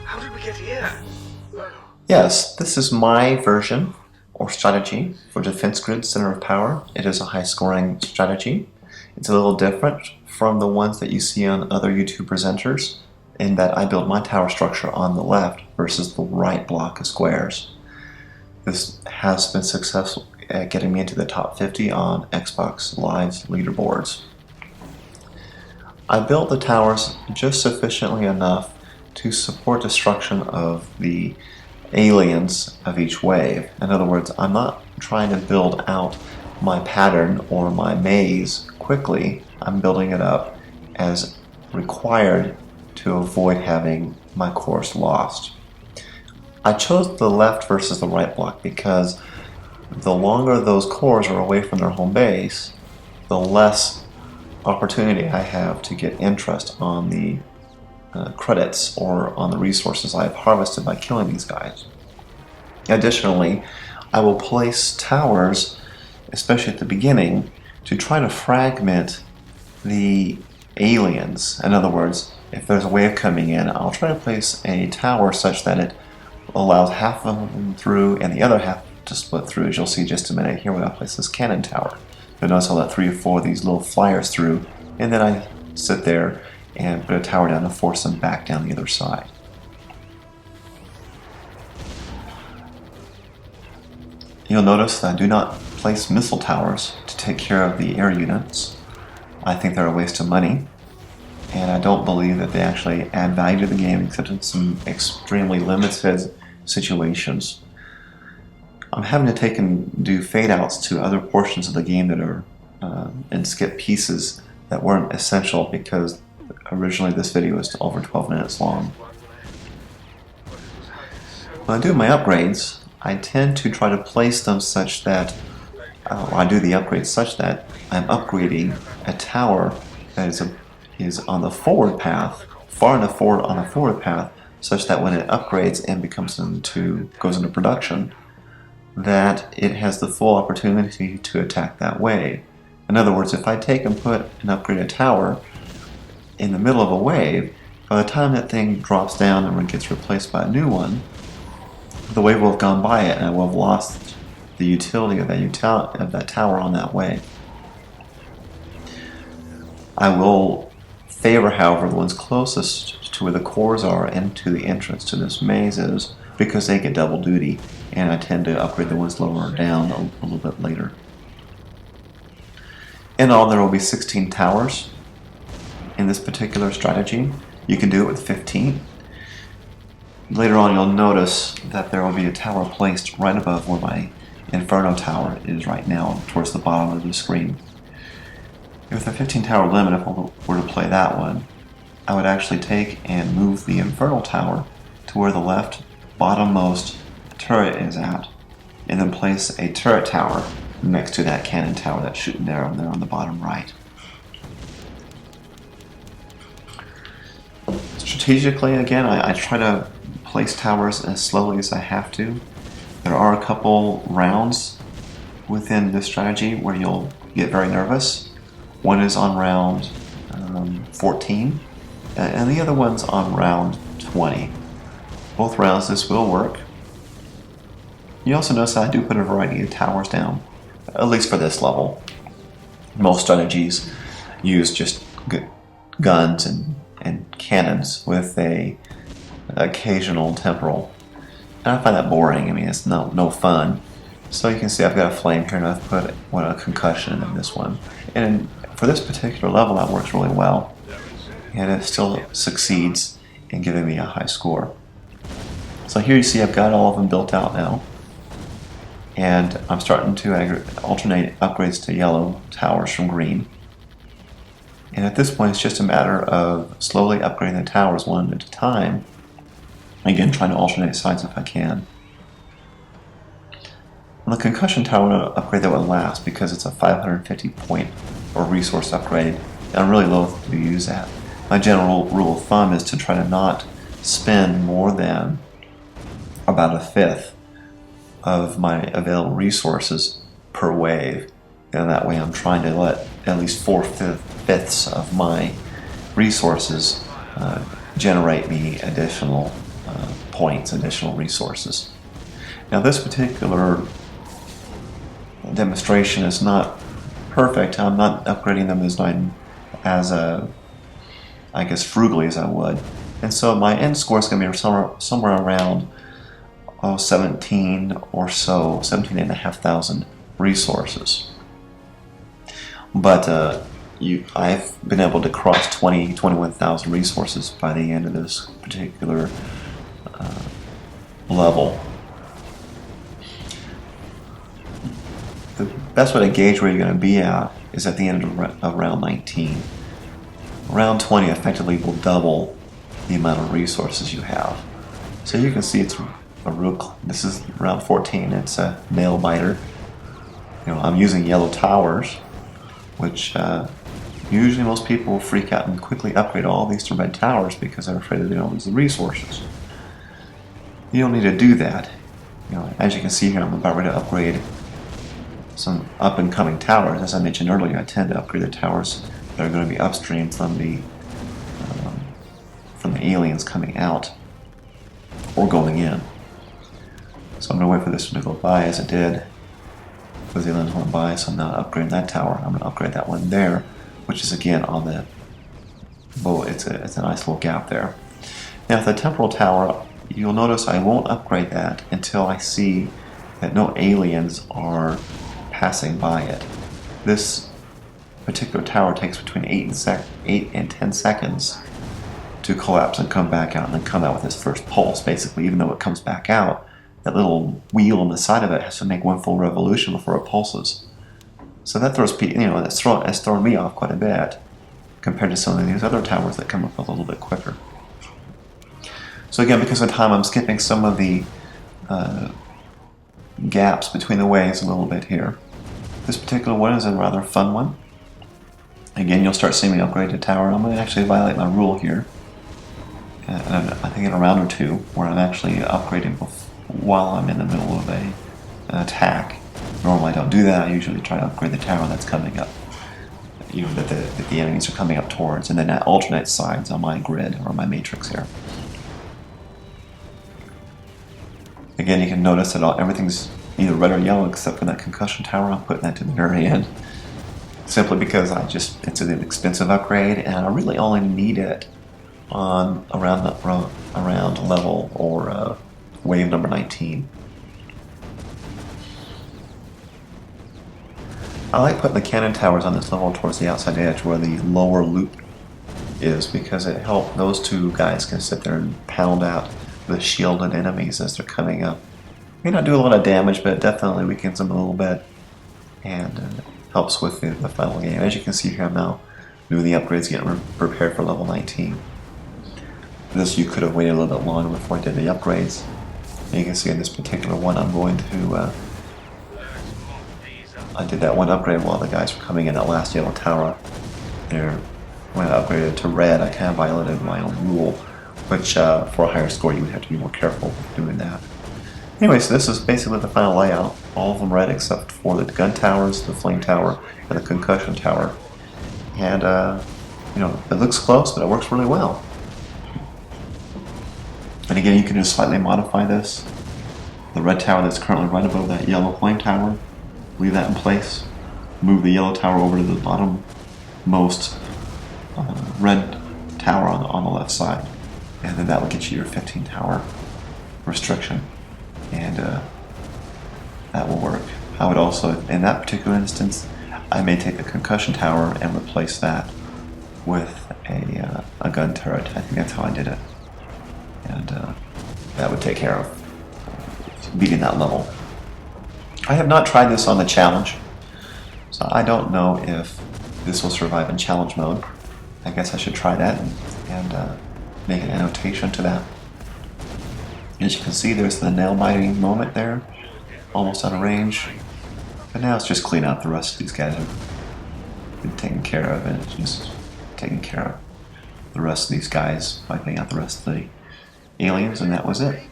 How did we get here? Yes, this is my version or strategy for Defense Grid Center of Power. It is a high-scoring strategy. It's a little different from the ones that you see on other YouTube presenters in that I build my tower structure on the left versus the right block of squares. This has been successful at getting me into the top 50 on Xbox Live's leaderboards. I built the towers just sufficiently enough to support destruction of the aliens of each wave. In other words, I'm not trying to build out my pattern or my maze quickly. I'm building it up as required to avoid having my course lost. I chose the left versus the right block because the longer those cores are away from their home base, the less opportunity I have to get interest on the credits or on the resources I have harvested by killing these guys. Additionally, I will place towers, especially at the beginning, to try to fragment the aliens. In other words, if there's a wave coming in, I'll try to place a tower such that it allows half of them through and the other half to split through. As you'll see in just a minute here when I place this cannon tower. You'll notice I'll let 3 or 4 of these little flyers through, and then I sit there and put a tower down to force them back down the other side. You'll notice that I do not place missile towers to take care of the air units. I think they're a waste of money, and I don't believe that they actually add value to the game except in some extremely limited situations. I'm having to take and do fade outs to other portions of the game that are and skip pieces that weren't essential because originally this video was over 12 minutes long. When I do my upgrades, I tend to try to place them such that I do the upgrades such that I'm upgrading a tower that is on the forward path, far enough forward on the forward path, such that when it upgrades and goes into production, that it has the full opportunity to attack that wave. In other words, if I take and put an upgraded tower in the middle of a wave, by the time that thing drops down and gets replaced by a new one, the wave will have gone by it and I will have lost the utility of that tower on that wave. I will favor, however, the ones closest to where the cores are and to the entrance to this maze is, because they get double duty, and I tend to upgrade the ones lower down a little bit later. In all, there will be 16 towers in this particular strategy. You can do it with 15. Later on, you'll notice that there will be a tower placed right above where my Inferno tower is right now, towards the bottom of the screen. With a 15 tower limit, if I were to play that one, I would actually take and move the Infernal tower to where the left bottommost turret is at, and then place a turret tower next to that cannon tower that's shooting down there on the bottom right. Strategically, again, I try to place towers as slowly as I have to. There are a couple rounds within this strategy where you'll get very nervous. One is on round 14, and the other one's on round 20. Both rounds this will work. You also notice that I do put a variety of towers down, at least for this level. Most strategies use just guns and cannons with a occasional temporal. And I find that boring. I mean, it's no fun. So you can see I've got a flame here, and I've put a concussion in this one. And for this particular level, that works really well. And it still succeeds in giving me a high score. So here you see I've got all of them built out now. And I'm starting to alternate upgrades to yellow towers from green. And at this point, it's just a matter of slowly upgrading the towers one at a time. Again, trying to alternate sides if I can. On the concussion tower, I'm going to upgrade that one last because it's a 550 point or resource upgrade, and I'm really loath to use that. My general rule of thumb is to try to not spend more than about a fifth of my available resources per wave, and that way I'm trying to let at least 4/5 of my resources generate me additional points, additional resources. Now this particular demonstration is not perfect. I'm not upgrading them as I guess frugally as I would, and so my end score is going to be somewhere around 17 or so, 17,500 resources. But I've been able to cross 21,000 resources by the end of this particular level. The best way to gauge where you're going to be at is at the end of round 19. Round 20 effectively will double the amount of resources you have. So you can see it's this is round 14. It's a nail biter. I'm using yellow towers, which usually most people will freak out and quickly upgrade all these to red towers because they're afraid that they don't lose the resources. You don't need to do that. As you can see here, I'm about ready to upgrade some up-and-coming towers. As I mentioned earlier, I tend to upgrade the towers that are going to be upstream from the aliens coming out or going in. So I'm going to wait for this one to go by as it did. Because the aliens went by, so I'm not upgrading that tower. I'm going to upgrade that one there, which is again on the boat. It's a nice little gap there. Now, the temporal tower, you'll notice I won't upgrade that until I see that no aliens are passing by it. This particular tower takes between 8 and 10 seconds to collapse and come back out, and then come out with its first pulse. Basically, even though it comes back out, that little wheel on the side of it has to make one full revolution before it pulses. So that throws people, that's thrown me off quite a bit compared to some of these other towers that come up a little bit quicker. So again, because of time, I'm skipping some of the gaps between the waves a little bit here. This particular one is a rather fun one. Again, you'll start seeing me upgrade the tower. I'm going to actually violate my rule here. I think in a round or two, where I'm actually upgrading while I'm in the middle of an attack. Normally I don't do that. I usually try to upgrade the tower that's coming up, that the enemies are coming up towards, and then I alternate sides on my grid or my matrix here. Again, you can notice that everything's either red or yellow except for that concussion tower. I'm putting that to the very end, simply because it's an expensive upgrade, and I really only need it on around level or wave number 19. I like putting the cannon towers on this level towards the outside edge where the lower loop is, because it helps those two guys can sit there and pound out the shielded enemies as they're coming up. May not do a lot of damage, but it definitely weakens them a little bit and helps with the final game. As you can see here, I'm now doing the upgrades, getting prepared for level 19. This, you could have waited a little bit longer before I did the upgrades. And you can see in this particular one, I'm going to I did that one upgrade while the guys were coming in that last yellow tower. When I upgraded to red, I kind of violated my own rule, which for a higher score you would have to be more careful doing that. Anyway, so this is basically the final layout. All of them red except for the gun towers, the flame tower, and the concussion tower. And it looks close, but it works really well. And again, you can just slightly modify this. The red tower that's currently right above that yellow flame tower, leave that in place. Move the yellow tower over to the bottom-most red tower on the left side. And then that will get you your 15 tower restriction. And that will work. I would also, in that particular instance, I may take the concussion tower and replace that with a gun turret. I think that's how I did it. And that would take care of beating that level. I have not tried this on the challenge, so I don't know if this will survive in challenge mode. I guess I should try that and make an annotation to that. As you can see, there's the nail biting moment there, almost out of range. But now it's just clean out. The rest of these guys have been taken care of, and it's just taking care of the rest of these guys, wiping out the rest of the aliens, and that was it.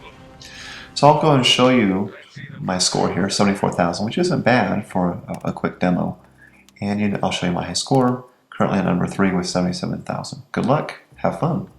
So I'll go and show you my score here, 74,000, which isn't bad for a quick demo. And I'll show you my high score, currently at number 3 with 77,000. Good luck, have fun.